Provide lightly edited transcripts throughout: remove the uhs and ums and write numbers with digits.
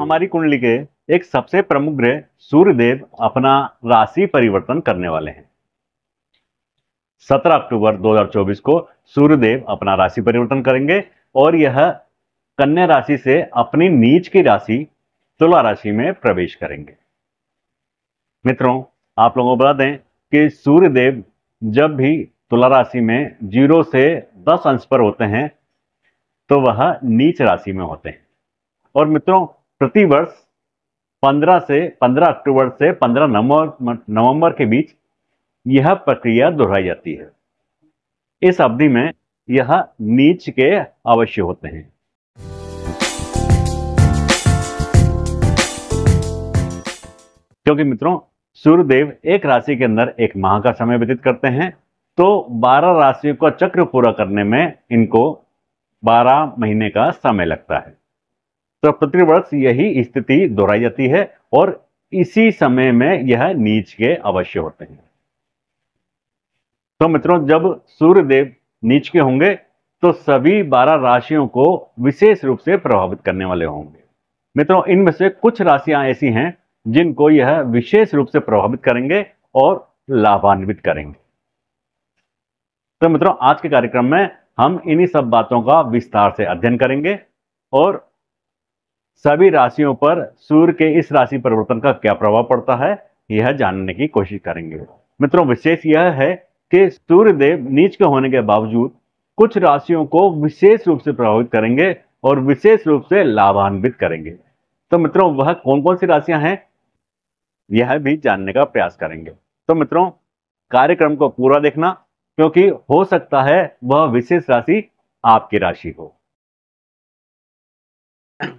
हमारी कुंडली के एक सबसे प्रमुख ग्रह सूर्यदेव अपना राशि परिवर्तन करने वाले हैं। 17 अक्टूबर 2024 को सूर्यदेव अपना राशि परिवर्तन करेंगे और यह कन्या राशि से अपनी नीच की राशि तुला राशि में प्रवेश करेंगे। मित्रों, आप लोगों को बता दें कि सूर्यदेव जब भी तुला राशि में 0 से 10 अंश पर होते हैं तो वह नीच राशि में होते हैं। और मित्रों, प्रतिवर्ष 15 अक्टूबर से 15 नवंबर के बीच यह प्रक्रिया दोहराई जाती है। इस अवधि में यह नीच के अवश्य होते हैं। क्योंकि मित्रों, सूर्यदेव एक राशि के अंदर एक माह का समय व्यतीत करते हैं, तो 12 राशियों का चक्र पूरा करने में इनको 12 महीने का समय लगता है। तो प्रतिवर्ष यही स्थिति दोहराई जाती है और इसी समय में यह नीच के अवश्य होते हैं। तो मित्रों, जब सूर्यदेव नीच के होंगे तो सभी 12 राशियों को विशेष रूप से प्रभावित करने वाले होंगे। मित्रों, इनमें से कुछ राशियां ऐसी हैं जिनको यह विशेष रूप से प्रभावित करेंगे और लाभान्वित करेंगे। तो मित्रों, आज के कार्यक्रम में हम इन्हीं सब बातों का विस्तार से अध्ययन करेंगे और सभी राशियों पर सूर्य के इस राशि परिवर्तन का क्या प्रभाव पड़ता है यह जानने की कोशिश करेंगे। मित्रों, विशेष यह है कि सूर्यदेव नीच के होने के बावजूद कुछ राशियों को विशेष रूप से प्रभावित करेंगे और विशेष रूप से लाभान्वित करेंगे। तो मित्रों, वह कौन कौन सी राशियां हैं यह भी जानने का प्रयास करेंगे। तो मित्रों, कार्यक्रम को पूरा देखना, क्योंकि हो सकता है वह विशेष राशि आपकी राशि हो।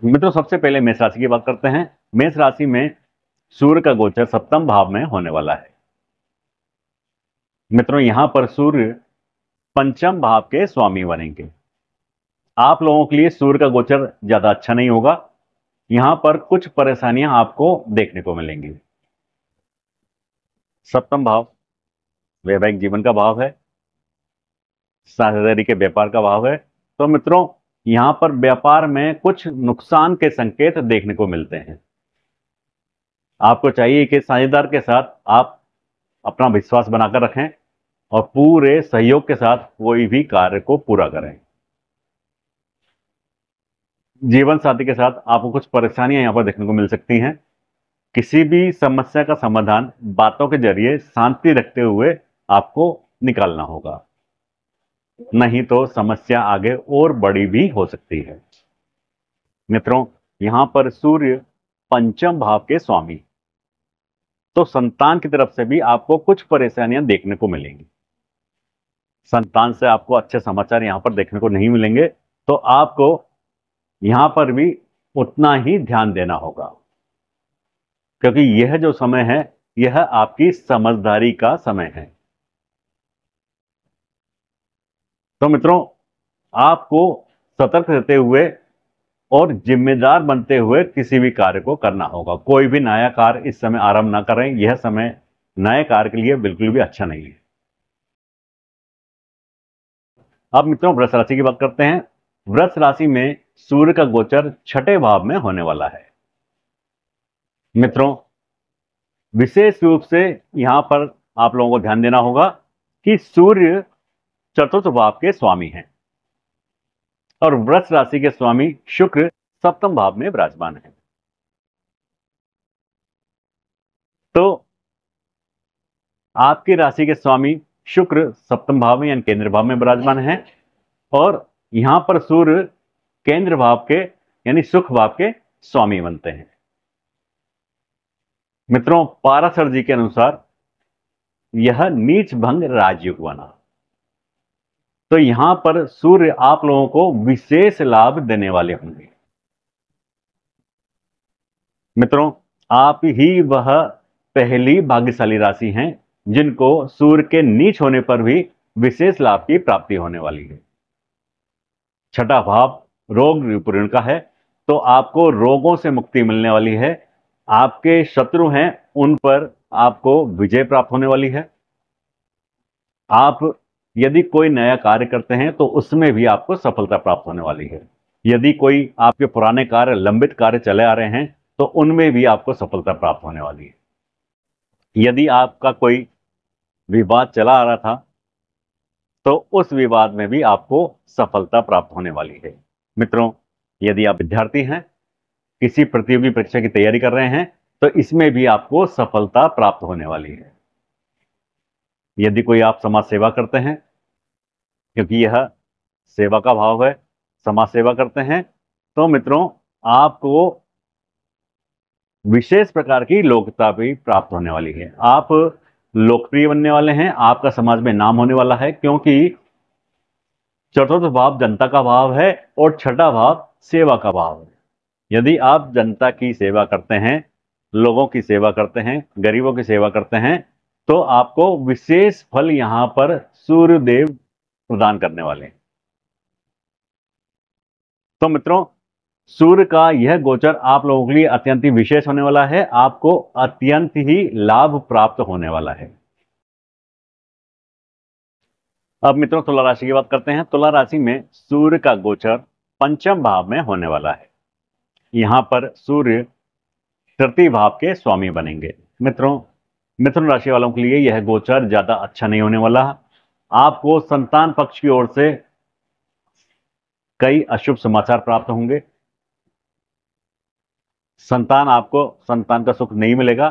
मित्रों, सबसे पहले मेष राशि की बात करते हैं। मेष राशि में सूर्य का गोचर सप्तम भाव में होने वाला है। मित्रों, यहां पर सूर्य पंचम भाव के स्वामी बनेंगे। आप लोगों के लिए सूर्य का गोचर ज्यादा अच्छा नहीं होगा। यहां पर कुछ परेशानियां आपको देखने को मिलेंगी। सप्तम भाव वैवाहिक जीवन का भाव है, साझेदारी के व्यापार का भाव है। तो मित्रों, यहां पर व्यापार में कुछ नुकसान के संकेत देखने को मिलते हैं। आपको चाहिए कि साझेदार के साथ आप अपना विश्वास बनाकर रखें और पूरे सहयोग के साथ कोई भी कार्य को पूरा करें। जीवन साथी के साथ आपको कुछ परेशानियां यहां पर देखने को मिल सकती हैं। किसी भी समस्या का समाधान बातों के जरिए शांति रखते हुए आपको निकालना होगा, नहीं तो समस्या आगे और बड़ी भी हो सकती है। मित्रों, यहां पर सूर्य पंचम भाव के स्वामी, तो संतान की तरफ से भी आपको कुछ परेशानियां देखने को मिलेंगी। संतान से आपको अच्छे समाचार यहां पर देखने को नहीं मिलेंगे, तो आपको यहां पर भी उतना ही ध्यान देना होगा, क्योंकि यह जो समय है यह आपकी समझदारी का समय है। तो मित्रों, आपको सतर्क रहते हुए और जिम्मेदार बनते हुए किसी भी कार्य को करना होगा। कोई भी नया कार्य इस समय आरंभ ना करें। यह समय नए कार्य के लिए बिल्कुल भी अच्छा नहीं है। अब मित्रों, वृष राशि की बात करते हैं। वृष राशि में सूर्य का गोचर छठे भाव में होने वाला है। मित्रों, विशेष रूप से यहां पर आप लोगों को ध्यान देना होगा कि सूर्य चतुर्थ भाव के स्वामी हैं और वृष राशि के स्वामी शुक्र सप्तम भाव में विराजमान है। तो आपकी राशि के स्वामी शुक्र सप्तम भाव में यानी केंद्र भाव में विराजमान है और यहां पर सूर्य केंद्र भाव के यानी सुख भाव के स्वामी बनते हैं। मित्रों, पाराशर जी के अनुसार यह नीच भंग राजयोग बना, तो यहां पर सूर्य आप लोगों को विशेष लाभ देने वाले होंगे। मित्रों, आप ही वह पहली भाग्यशाली राशि हैं जिनको सूर्य के नीच होने पर भी विशेष लाभ की प्राप्ति होने वाली है। छठा भाव रोग ऋण का है, तो आपको रोगों से मुक्ति मिलने वाली है। आपके शत्रु हैं उन पर आपको विजय प्राप्त होने वाली है। आप यदि कोई नया कार्य करते हैं तो उसमें भी आपको सफलता प्राप्त होने वाली है। यदि कोई आपके पुराने कार्य लंबित कार्य चले आ रहे हैं तो उनमें भी आपको सफलता प्राप्त होने वाली है। यदि आपका कोई विवाद चला आ रहा था तो उस विवाद में भी आपको सफलता प्राप्त होने वाली है। मित्रों, यदि आप विद्यार्थी हैं, किसी प्रतियोगी परीक्षा की तैयारी कर रहे हैं, तो इसमें भी आपको सफलता प्राप्त होने वाली है। यदि कोई आप समाज सेवा करते हैं, क्योंकि यह सेवा का भाव है, समाज सेवा करते हैं, तो मित्रों आपको विशेष प्रकार की लोकता भी प्राप्त होने वाली है। आप लोकप्रिय बनने वाले हैं, आपका समाज में नाम होने वाला है, क्योंकि चतुर्थ भाव जनता का भाव है और छठा भाव सेवा का भाव है। यदि आप जनता की सेवा करते हैं, लोगों की सेवा करते हैं, गरीबों की सेवा करते हैं, तो आपको विशेष फल यहां पर सूर्यदेव प्रदान करने वाले हैं। तो मित्रों, सूर्य का यह गोचर आप लोगों के लिए अत्यंत ही विशेष होने वाला है। आपको अत्यंत ही लाभ प्राप्त होने वाला है। अब मित्रों, तुला राशि की बात करते हैं। तुला राशि में सूर्य का गोचर पंचम भाव में होने वाला है। यहां पर सूर्य तृतीय भाव के स्वामी बनेंगे। मित्रों, मिथुन राशि वालों के लिए यह गोचर ज्यादा अच्छा नहीं होने वाला। आपको संतान पक्ष की ओर से कई अशुभ समाचार प्राप्त होंगे। संतान का सुख नहीं मिलेगा।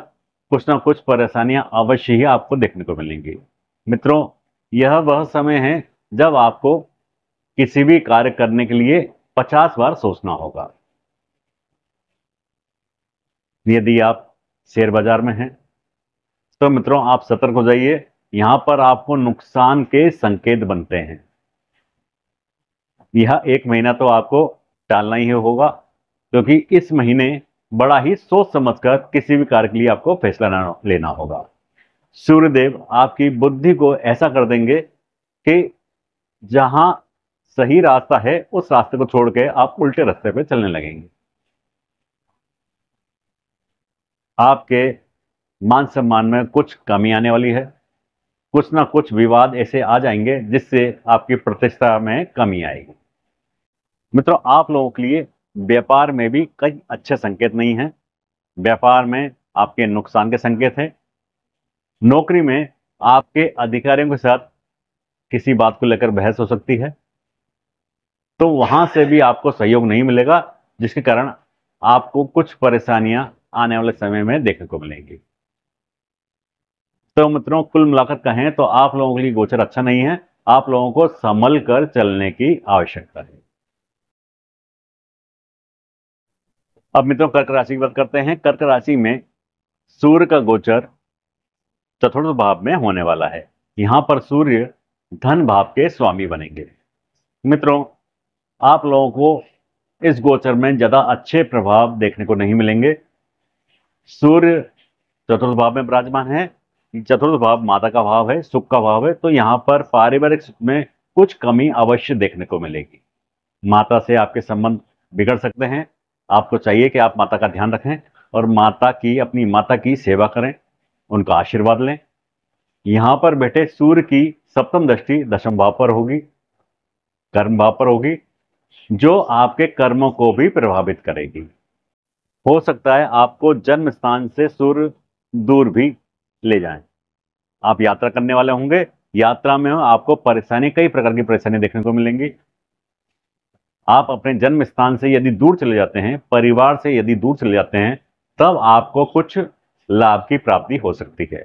कुछ ना कुछ परेशानियां अवश्य ही आपको देखने को मिलेंगी। मित्रों, यह वह समय है जब आपको किसी भी कार्य करने के लिए 50 बार सोचना होगा। यदि आप शेयर बाजार में हैं, तो मित्रों आप सतर्क हो जाइए। यहां पर आपको नुकसान के संकेत बनते हैं। यह एक महीना तो आपको टालना ही होगा, क्योंकि इस महीने बड़ा ही सोच समझकर किसी भी कार्य के लिए आपको फैसला लेना होगा। सूर्यदेव आपकी बुद्धि को ऐसा कर देंगे कि जहां सही रास्ता है उस रास्ते को छोड़ के आप उल्टे रास्ते पे चलने लगेंगे। आपके मान सम्मान में कुछ कमी आने वाली है। कुछ ना कुछ विवाद ऐसे आ जाएंगे जिससे आपकी प्रतिष्ठा में कमी आएगी। मित्रों, आप लोगों के लिए व्यापार में भी कई अच्छे संकेत नहीं हैं। व्यापार में आपके नुकसान के संकेत हैं। नौकरी में आपके अधिकारियों के साथ किसी बात को लेकर बहस हो सकती है, तो वहां से भी आपको सहयोग नहीं मिलेगा, जिसके कारण आपको कुछ परेशानियां आने वाले समय में देखने को मिलेंगी। तो मित्रों, कुल मिलाकर कहें तो आप लोगों के लिए गोचर अच्छा नहीं है। आप लोगों को संभल कर चलने की आवश्यकता है। अब मित्रों, कर्क राशि की बात करते हैं। कर्क राशि में सूर्य का गोचर चतुर्थ भाव में होने वाला है। यहां पर सूर्य धन भाव के स्वामी बनेंगे। मित्रों, आप लोगों को इस गोचर में ज्यादा अच्छे प्रभाव देखने को नहीं मिलेंगे। सूर्य चतुर्थ भाव में विराजमान है। चतुर्थ भाव माता का भाव है, सुख का भाव है, तो यहां पर पारिवारिक सुख में कुछ कमी अवश्य देखने को मिलेगी। माता से आपके संबंध बिगड़ सकते हैं। आपको चाहिए कि आप माता का ध्यान रखें और अपनी माता की सेवा करें, उनका आशीर्वाद लें। यहां पर बैठे सूर्य की सप्तम दृष्टि दशम भाव पर होगी, कर्म भाव पर होगी, जो आपके कर्मों को भी प्रभावित करेगी। हो सकता है आपको जन्म स्थान से सूर्य दूर भी ले जाएं। आप यात्रा करने वाले होंगे। यात्रा में आपको कई प्रकार की परेशानी देखने को मिलेंगी। आप अपने जन्म स्थान से यदि दूर चले जाते हैं, परिवार से यदि दूर चले जाते हैं, तब आपको कुछ लाभ की प्राप्ति हो सकती है।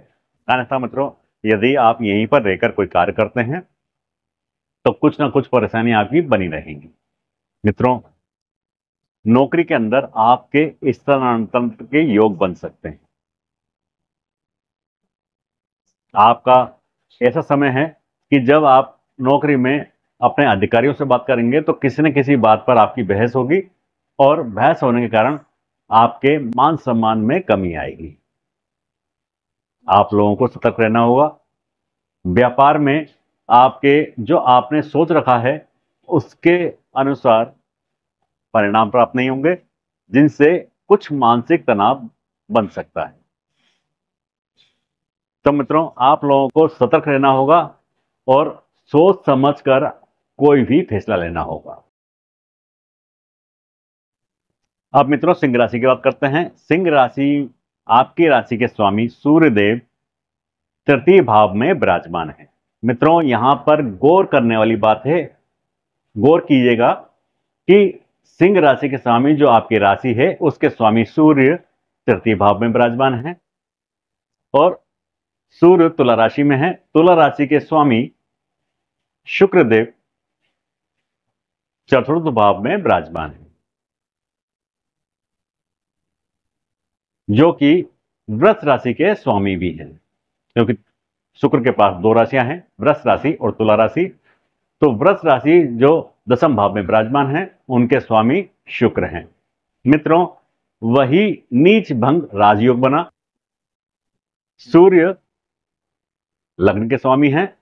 अन्यथा मित्रों, यदि आप यहीं पर रहकर कोई कार्य करते हैं तो कुछ ना कुछ परेशानी आपकी बनी रहेंगी। मित्रों, नौकरी के अंदर आपके स्थानांतरण के योग बन सकते हैं। आपका ऐसा समय है कि जब आप नौकरी में अपने अधिकारियों से बात करेंगे तो किसी न किसी बात पर आपकी बहस होगी और बहस होने के कारण आपके मान सम्मान में कमी आएगी। आप लोगों को सतर्क रहना होगा। व्यापार में जो आपने सोच रखा है उसके अनुसार परिणाम प्राप्त नहीं होंगे, जिनसे कुछ मानसिक तनाव बन सकता है। तो मित्रों, आप लोगों को सतर्क रहना होगा और सोच समझकर कोई भी फैसला लेना होगा। अब मित्रों सिंह राशि की बात करते हैं। सिंह राशि, आपकी राशि के स्वामी सूर्य देव तृतीय भाव में विराजमान है। मित्रों यहां पर गौर करने वाली बात है, गौर कीजिएगा कि सिंह राशि के स्वामी जो आपकी राशि है उसके स्वामी सूर्य तृतीय भाव में विराजमान है और सूर्य तुला राशि में है। तुला राशि के स्वामी शुक्रदेव चतुर्थ भाव में विराजमान है, जो कि वृष राशि के स्वामी भी हैं, क्योंकि शुक्र के पास दो राशियां हैं, वृष राशि और तुला राशि। तो वृष राशि जो दसम भाव में विराजमान है उनके स्वामी शुक्र हैं। मित्रों वही नीच भंग राजयोग बना। सूर्य लग्न के स्वामी हैं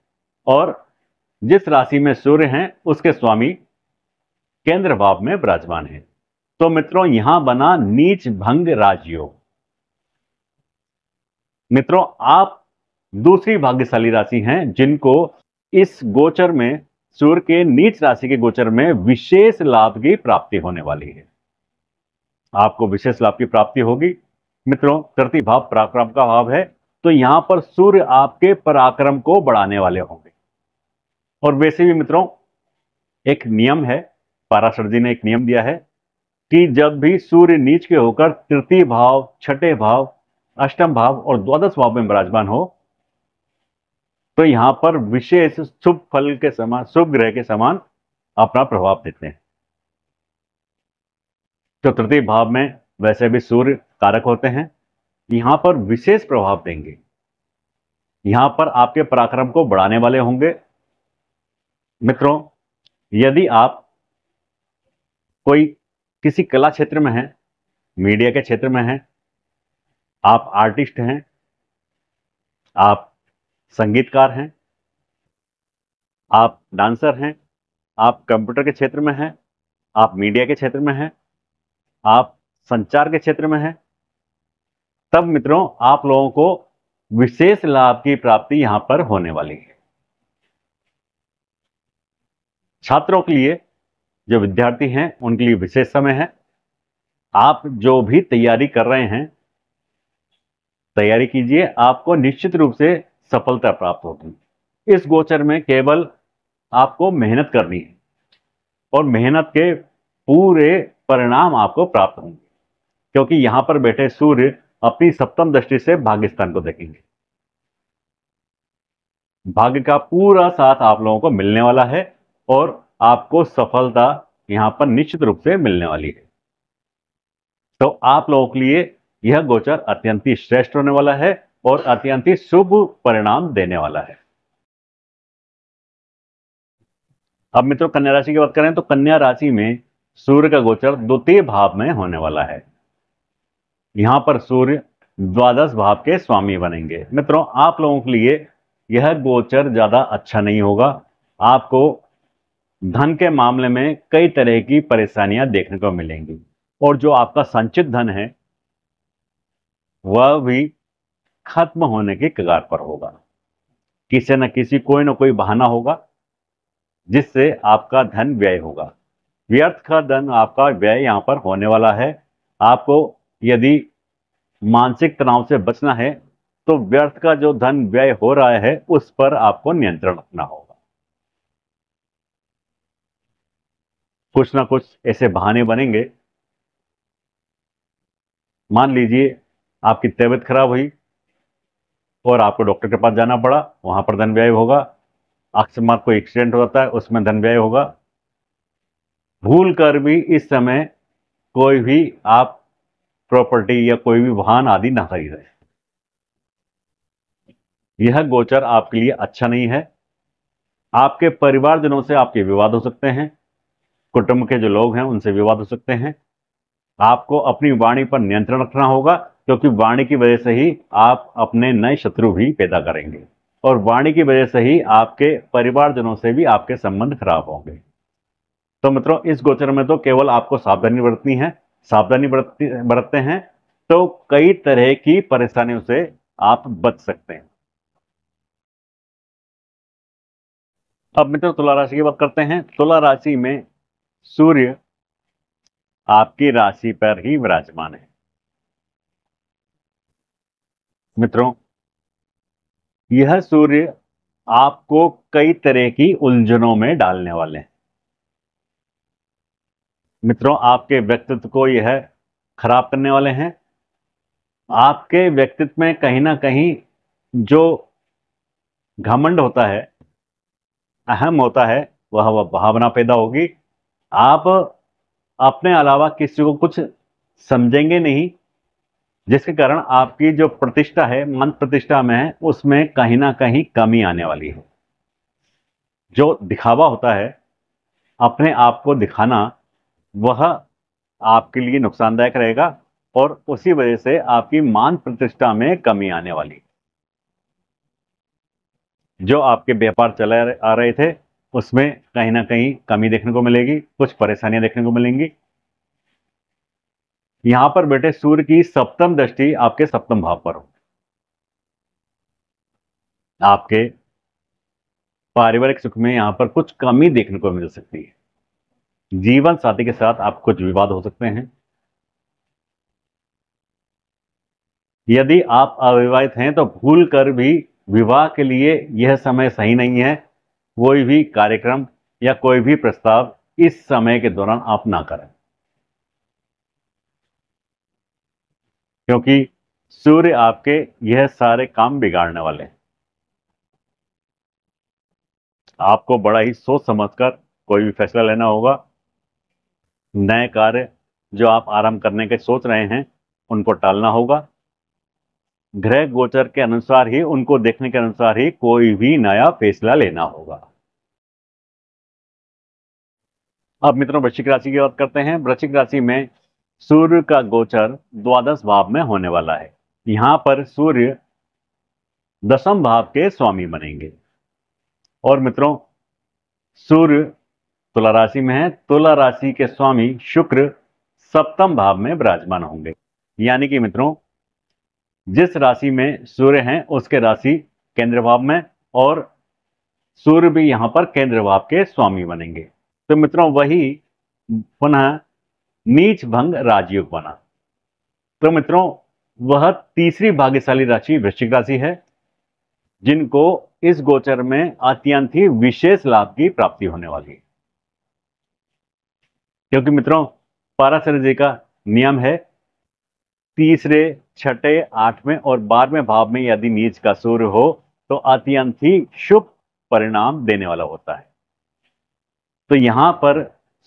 और जिस राशि में सूर्य हैं उसके स्वामी केंद्र भाव में विराजमान है। तो मित्रों यहां बना नीच भंग राजयोग। मित्रों आप दूसरी भाग्यशाली राशि हैं जिनको इस गोचर में, सूर्य के नीच राशि के गोचर में विशेष लाभ की प्राप्ति होने वाली है। आपको विशेष लाभ की प्राप्ति होगी। मित्रों तृतीय भाव पराक्रम का भाव है, तो यहां पर सूर्य आपके पराक्रम को बढ़ाने वाले होंगे। और वैसे भी मित्रों एक नियम है, पाराशर जी ने एक नियम दिया है कि जब भी सूर्य नीच के होकर तृतीय भाव, छठे भाव, अष्टम भाव और द्वादश भाव में विराजमान हो तो यहां पर विशेष शुभ फल के समान, शुभ ग्रह के समान अपना प्रभाव देते हैं। तो तृतीय भाव में वैसे भी सूर्य कारक होते हैं, यहां पर विशेष प्रभाव देंगे। यहां पर आपके पराक्रम को बढ़ाने वाले होंगे। मित्रों यदि आप कोई किसी कला क्षेत्र में हैं, मीडिया के क्षेत्र में हैं, आप आर्टिस्ट हैं, आप संगीतकार हैं, आप डांसर हैं, आप कंप्यूटर के क्षेत्र में हैं, आप मीडिया के क्षेत्र में हैं, आप संचार के क्षेत्र में हैं, तब मित्रों आप लोगों को विशेष लाभ की प्राप्ति यहां पर होने वाली है। छात्रों के लिए, जो विद्यार्थी हैं उनके लिए विशेष समय है। आप जो भी तैयारी कर रहे हैं तैयारी कीजिए, आपको निश्चित रूप से सफलता प्राप्त होगी। इस गोचर में केवल आपको मेहनत करनी है और मेहनत के पूरे परिणाम आपको प्राप्त होंगे, क्योंकि यहां पर बैठे सूर्य अपनी सप्तम दृष्टि से भाग्य स्थान को देखेंगे। भाग्य का पूरा साथ आप लोगों को मिलने वाला है और आपको सफलता यहां पर निश्चित रूप से मिलने वाली है। तो आप लोगों के लिए यह गोचर अत्यंत ही श्रेष्ठ होने वाला है और अत्यंत ही शुभ परिणाम देने वाला है। अब मित्रों कन्या राशि की बात करें तो कन्या राशि में सूर्य का गोचर द्वितीय भाव में होने वाला है। यहां पर सूर्य द्वादश भाव के स्वामी बनेंगे। मित्रों आप लोगों के लिए यह गोचर ज्यादा अच्छा नहीं होगा। आपको धन के मामले में कई तरह की परेशानियां देखने को मिलेंगी और जो आपका संचित धन है वह भी खत्म होने के कगार पर होगा। किसी न किसी कोई ना कोई बहाना होगा जिससे आपका धन व्यय होगा। व्यर्थ का धन आपका व्यय यहां पर होने वाला है। आपको यदि मानसिक तनाव से बचना है तो व्यर्थ का जो धन व्यय हो रहा है उस पर आपको नियंत्रण रखना होगा। कुछ ना कुछ ऐसे बहाने बनेंगे। मान लीजिए आपकी तबीयत खराब हुई और आपको डॉक्टर के पास जाना पड़ा, वहां पर धन व्यय होगा। अकस्मात कोई एक्सीडेंट होता है उसमें धन व्यय होगा। भूल कर भी इस समय कोई भी आप प्रॉपर्टी या कोई भी वाहन आदि ना खरीदें। यह गोचर आपके लिए अच्छा नहीं है। आपके परिवारजनों से आपके विवाद हो सकते हैं, कुटुंब के जो लोग हैं उनसे विवाद हो सकते हैं। आपको अपनी वाणी पर नियंत्रण रखना होगा, क्योंकि वाणी की वजह से ही आप अपने नए शत्रु भी पैदा करेंगे और वाणी की वजह से ही आपके परिवारजनों से भी आपके संबंध खराब होंगे। तो मित्रों इस गोचर में तो केवल आपको सावधानी बरतनी है। सावधानी बरतते हैं तो कई तरह की परेशानियों से आप बच सकते हैं। अब मित्रों तुला राशि की बात करते हैं। तुला राशि में सूर्य आपकी राशि पर ही विराजमान है। मित्रों, यह सूर्य आपको कई तरह की उलझनों में डालने वाले हैं। मित्रों, आपके व्यक्तित्व को यह खराब करने वाले हैं। आपके व्यक्तित्व में कहीं ना कहीं जो घमंड होता है, अहम होता है, वह भावना पैदा होगी। आप अपने अलावा किसी को कुछ समझेंगे नहीं, जिसके कारण आपकी जो प्रतिष्ठा है, मान प्रतिष्ठा में है, उसमें कहीं ना कहीं कमी आने वाली है। जो दिखावा होता है, अपने आप को दिखाना, वह आपके लिए नुकसानदायक रहेगा और उसी वजह से आपकी मान प्रतिष्ठा में कमी आने वाली है। जो आपके व्यापार चले आ रहे थे, उसमें कहीं ना कहीं कमी देखने को मिलेगी, कुछ परेशानियां देखने को मिलेंगी। यहां पर बेटे सूर्य की सप्तम दृष्टि आपके सप्तम भाव पर हो। आपके पारिवारिक सुख में यहां पर कुछ कमी देखने को मिल सकती है। जीवन साथी के साथ आप कुछ विवाद हो सकते हैं। यदि आप अविवाहित हैं तो भूल कर भी विवाह के लिए यह समय सही नहीं है। कोई भी कार्यक्रम या कोई भी प्रस्ताव इस समय के दौरान आप ना करें, क्योंकि सूर्य आपके यह सारे काम बिगाड़ने वाले हैं। आपको बड़ा ही सोच समझकर कोई भी फैसला लेना होगा। नए कार्य जो आप आरंभ करने के सोच रहे हैं, उनको टालना होगा। ग्रह गोचर के अनुसार ही, उनको देखने के अनुसार ही कोई भी नया फैसला लेना होगा। अब मित्रों, वृश्चिक राशि की बात करते हैं। वृश्चिक राशि में सूर्य का गोचर द्वादश भाव में होने वाला है। यहां पर सूर्य दसम भाव के स्वामी बनेंगे। और मित्रों, सूर्य तुला राशि में है। तुला राशि के स्वामी शुक्र सप्तम भाव में विराजमान होंगे। यानी कि मित्रों, जिस राशि में सूर्य हैं उसके राशि केंद्र भाव में, और सूर्य भी यहां पर केंद्र भाव के स्वामी बनेंगे। तो मित्रों, वही पुनः नीच भंग राजयोग बना। तो मित्रों, वह तीसरी भाग्यशाली राशि वृश्चिक राशि है, जिनको इस गोचर में अत्यंत ही विशेष लाभ की प्राप्ति होने वाली है। क्योंकि मित्रों, पराशर जी का नियम है, तीसरे, छठे, आठवें और 12वें भाव में यदि नीच का सूर्य हो तो अत्यंत ही शुभ परिणाम देने वाला होता है। तो यहां पर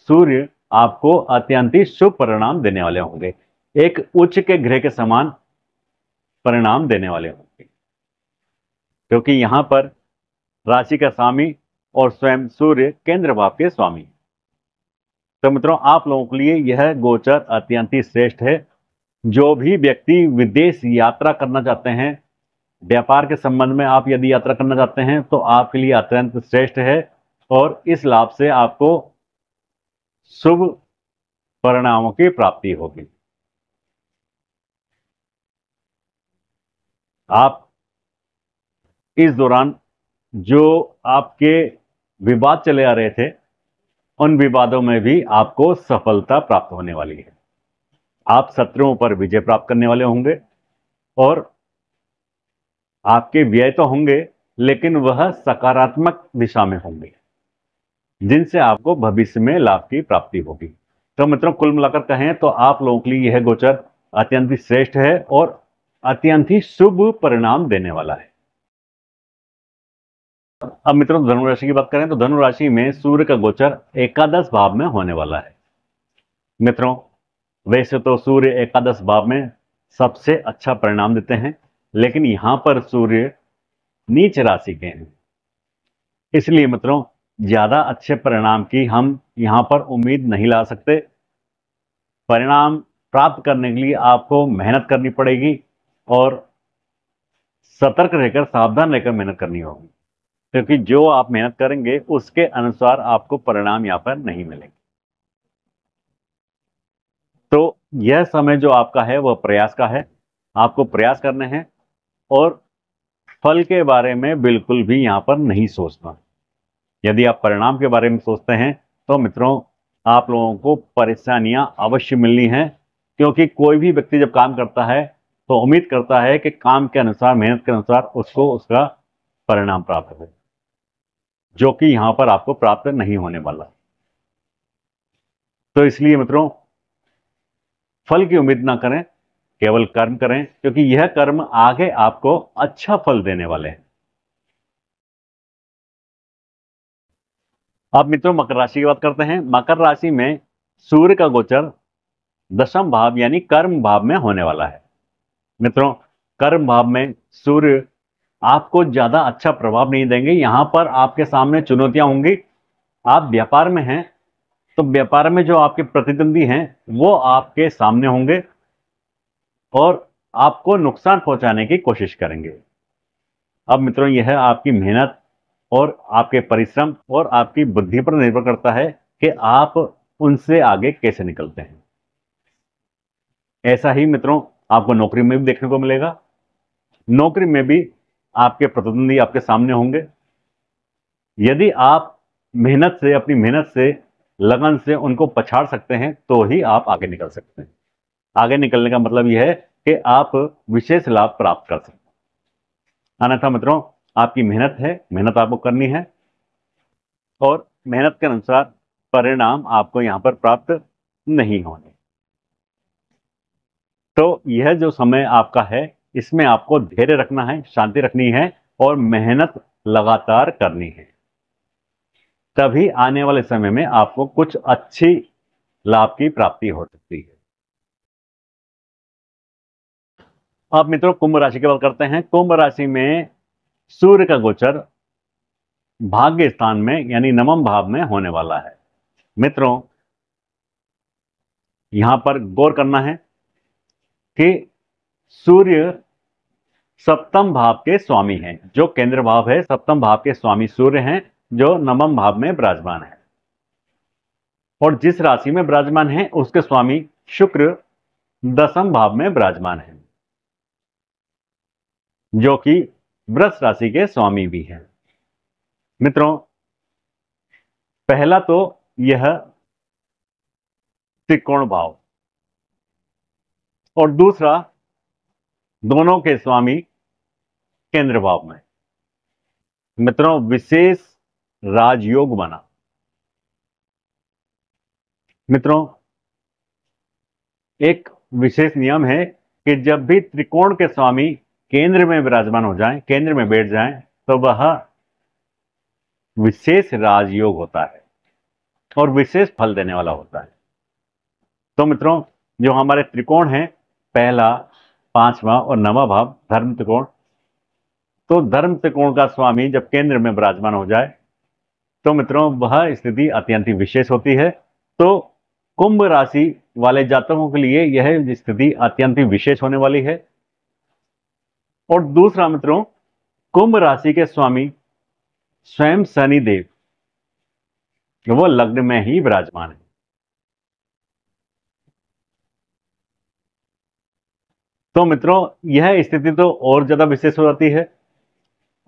सूर्य आपको अत्यंत ही शुभ परिणाम देने वाले होंगे, एक उच्च के ग्रह के समान परिणाम देने वाले होंगे। क्योंकि यहां पर राशि का स्वामी और स्वयं सूर्य केंद्र भाव के स्वामी। तो मित्रों, आप लोगों के लिए यह गोचर अत्यंत ही श्रेष्ठ है। जो भी व्यक्ति विदेश यात्रा करना चाहते हैं, व्यापार के संबंध में आप यदि यात्रा करना चाहते हैं, तो आपके लिए अत्यंत श्रेष्ठ है और इस लाभ से आपको शुभ परिणामों की प्राप्ति होगी। आप इस दौरान जो आपके विवाद चले आ रहे थे, उन विवादों में भी आपको सफलता प्राप्त होने वाली है। आप शत्रुओं पर विजय प्राप्त करने वाले होंगे और आपके व्यय तो होंगे, लेकिन वह सकारात्मक दिशा में होंगे, जिनसे आपको भविष्य में लाभ की प्राप्ति होगी। तो मित्रों, कुल मिलाकर कहें तो आप लोगों के लिए यह गोचर अत्यंत ही श्रेष्ठ है और अत्यंत ही शुभ परिणाम देने वाला है। अब मित्रों, धनु राशि की बात करें तो धनु राशि में सूर्य का गोचर एकादश भाव में होने वाला है। मित्रों, वैसे तो सूर्य एकादश भाव में सबसे अच्छा परिणाम देते हैं, लेकिन यहां पर सूर्य नीच राशि के हैं, इसलिए मित्रों ज्यादा अच्छे परिणाम की हम यहां पर उम्मीद नहीं ला सकते। परिणाम प्राप्त करने के लिए आपको मेहनत करनी पड़ेगी और सतर्क रहकर, सावधान रहकर मेहनत करनी होगी, क्योंकि जो आप मेहनत करेंगे उसके अनुसार आपको परिणाम यहां पर नहीं मिलेंगे। तो यह समय जो आपका है वह प्रयास का है। आपको प्रयास करने हैं और फल के बारे में बिल्कुल भी यहां पर नहीं सोचना। यदि आप परिणाम के बारे में सोचते हैं तो मित्रों आप लोगों को परेशानियां अवश्य मिलनी हैं, क्योंकि कोई भी व्यक्ति जब काम करता है तो उम्मीद करता है कि काम के अनुसार, मेहनत के अनुसार उसको उसका परिणाम प्राप्त हो, जो कि यहां पर आपको प्राप्त नहीं होने वाला। तो इसलिए मित्रों, फल की उम्मीद ना करें, केवल कर्म करें, क्योंकि यह कर्म आगे आपको अच्छा फल देने वाले हैं। अब मित्रों, मकर राशि की बात करते हैं। मकर राशि में सूर्य का गोचर दशम भाव यानी कर्म भाव में होने वाला है। मित्रों, कर्म भाव में सूर्य आपको ज्यादा अच्छा प्रभाव नहीं देंगे। यहां पर आपके सामने चुनौतियां होंगी। आप व्यापार में हैं तो व्यापार में जो आपके प्रतिद्वंदी हैं वो आपके सामने होंगे और आपको नुकसान पहुंचाने की कोशिश करेंगे। अब मित्रों, यह आपकी मेहनत और आपके परिश्रम और आपकी बुद्धि पर निर्भर करता है कि आप उनसे आगे कैसे निकलते हैं। ऐसा ही मित्रों आपको नौकरी में भी देखने को मिलेगा। नौकरी में भी आपके प्रतिद्वंदी आपके सामने होंगे। यदि आप मेहनत से, अपनी मेहनत से, लगन से उनको पछाड़ सकते हैं तो ही आप आगे निकल सकते हैं। आगे निकलने का मतलब यह है कि आप विशेष लाभ प्राप्त कर सकते हैं। अन्यथा मित्रों, आपकी मेहनत है, मेहनत आपको करनी है और मेहनत के अनुसार परिणाम आपको यहां पर प्राप्त नहीं होने। तो यह जो समय आपका है, इसमें आपको धैर्य रखना है, शांति रखनी है और मेहनत लगातार करनी है। तभी आने वाले समय में आपको कुछ अच्छी लाभ की प्राप्ति हो सकती है। अब मित्रों, कुंभ राशि की बात करते हैं। कुंभ राशि में सूर्य का गोचर भाग्य स्थान में यानी नवम भाव में होने वाला है। मित्रों, यहां पर गौर करना है कि सूर्य सप्तम भाव के स्वामी हैं। जो केंद्र भाव है, सप्तम भाव के स्वामी सूर्य हैं, जो नवम भाव में विराजमान है। और जिस राशि में विराजमान है उसके स्वामी शुक्र दसम भाव में विराजमान है, जो कि वृष राशि के स्वामी भी हैं। मित्रों, पहला तो यह त्रिकोण भाव और दूसरा दोनों के स्वामी केंद्र भाव में। मित्रों, विशेष राजयोग बना। मित्रों, एक विशेष नियम है कि जब भी त्रिकोण के स्वामी केंद्र में विराजमान हो जाएं, केंद्र में बैठ जाएं, तो वह विशेष राजयोग होता है और विशेष फल देने वाला होता है। तो मित्रों, जो हमारे त्रिकोण हैं, पहला, पांचवा और नवा भाव धर्म त्रिकोण, तो धर्म त्रिकोण का स्वामी जब केंद्र में विराजमान हो जाए तो मित्रों वह स्थिति अत्यंत ही विशेष होती है। तो कुंभ राशि वाले जातकों के लिए यह स्थिति अत्यंत ही विशेष होने वाली है। और दूसरा मित्रों, कुंभ राशि के स्वामी स्वयं शनिदेव, वो लग्न में ही विराजमान है। तो मित्रों, यह स्थिति तो और ज्यादा विशेष हो जाती है।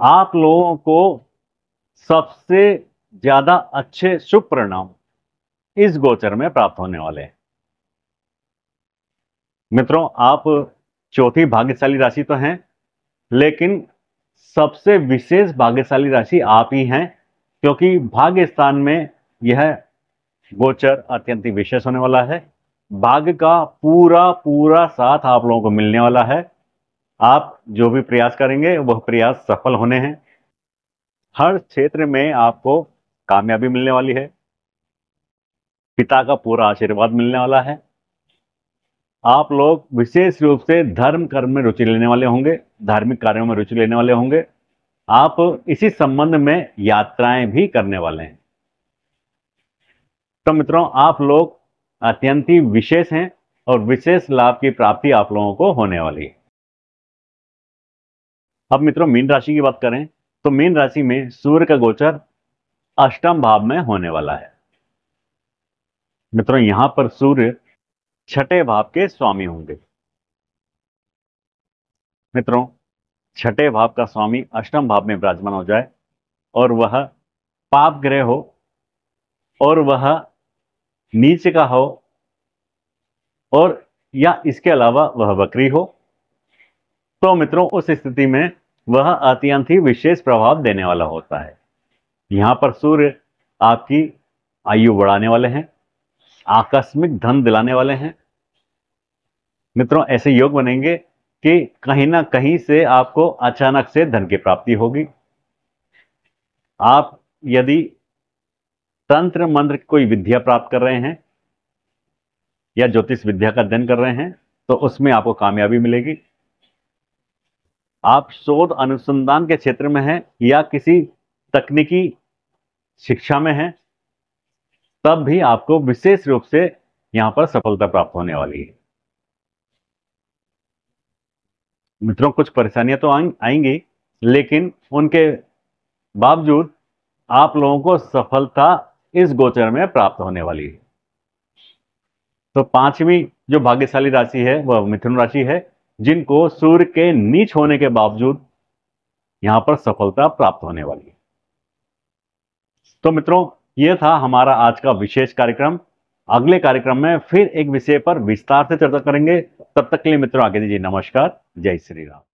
आप लोगों को सबसे ज्यादा अच्छे शुभ परिणाम इस गोचर में प्राप्त होने वाले हैं। मित्रों, आप चौथी भाग्यशाली राशि तो हैं, लेकिन सबसे विशेष भाग्यशाली राशि आप ही हैं, क्योंकि भाग्य स्थान में यह गोचर अत्यंत ही विशेष होने वाला है। भाग्य का पूरा पूरा साथ आप लोगों को मिलने वाला है। आप जो भी प्रयास करेंगे वह प्रयास सफल होने हैं। हर क्षेत्र में आपको कामयाबी मिलने वाली है। पिता का पूरा आशीर्वाद मिलने वाला है। आप लोग विशेष रूप से धर्म कर्म में रुचि लेने वाले होंगे, धार्मिक कार्यों में रुचि लेने वाले होंगे। आप इसी संबंध में यात्राएं भी करने वाले हैं। तो मित्रों, आप लोग अत्यंत ही विशेष हैं और विशेष लाभ की प्राप्ति आप लोगों को होने वाली है। अब मित्रों, मीन राशि की बात करें तो मीन राशि में सूर्य का गोचर अष्टम भाव में होने वाला है। मित्रों, यहां पर सूर्य छठे भाव के स्वामी होंगे। मित्रों, छठे भाव का स्वामी अष्टम भाव में विराजमान हो जाए और वह पाप ग्रह हो और वह नीच का हो और या इसके अलावा वह वक्री हो, तो मित्रों उस स्थिति में वह अत्यंत ही विशेष प्रभाव देने वाला होता है। यहां पर सूर्य आपकी आयु बढ़ाने वाले हैं, आकस्मिक धन दिलाने वाले हैं। मित्रों ऐसे योग बनेंगे कि कहीं ना कहीं से आपको अचानक से धन की प्राप्ति होगी। आप यदि तंत्र मंत्र कोई विद्या प्राप्त कर रहे हैं या ज्योतिष विद्या का अध्ययन कर रहे हैं तो उसमें आपको कामयाबी मिलेगी। आप शोध अनुसंधान के क्षेत्र में हैं या किसी तकनीकी शिक्षा में हैं, तब भी आपको विशेष रूप से यहां पर सफलता प्राप्त होने वाली है। मित्रों कुछ परेशानियां तो आएंगी, लेकिन उनके बावजूद आप लोगों को सफलता इस गोचर में प्राप्त होने वाली है। तो पांचवी जो भाग्यशाली राशि है वह मिथुन राशि है, जिनको सूर्य के नीच होने के बावजूद यहां पर सफलता प्राप्त होने वाली है। तो मित्रों यह था हमारा आज का विशेष कार्यक्रम। अगले कार्यक्रम में फिर एक विषय पर विस्तार से चर्चा करेंगे। तब तक के लिए मित्रों आगे दीजिए नमस्कार। जय श्री राम।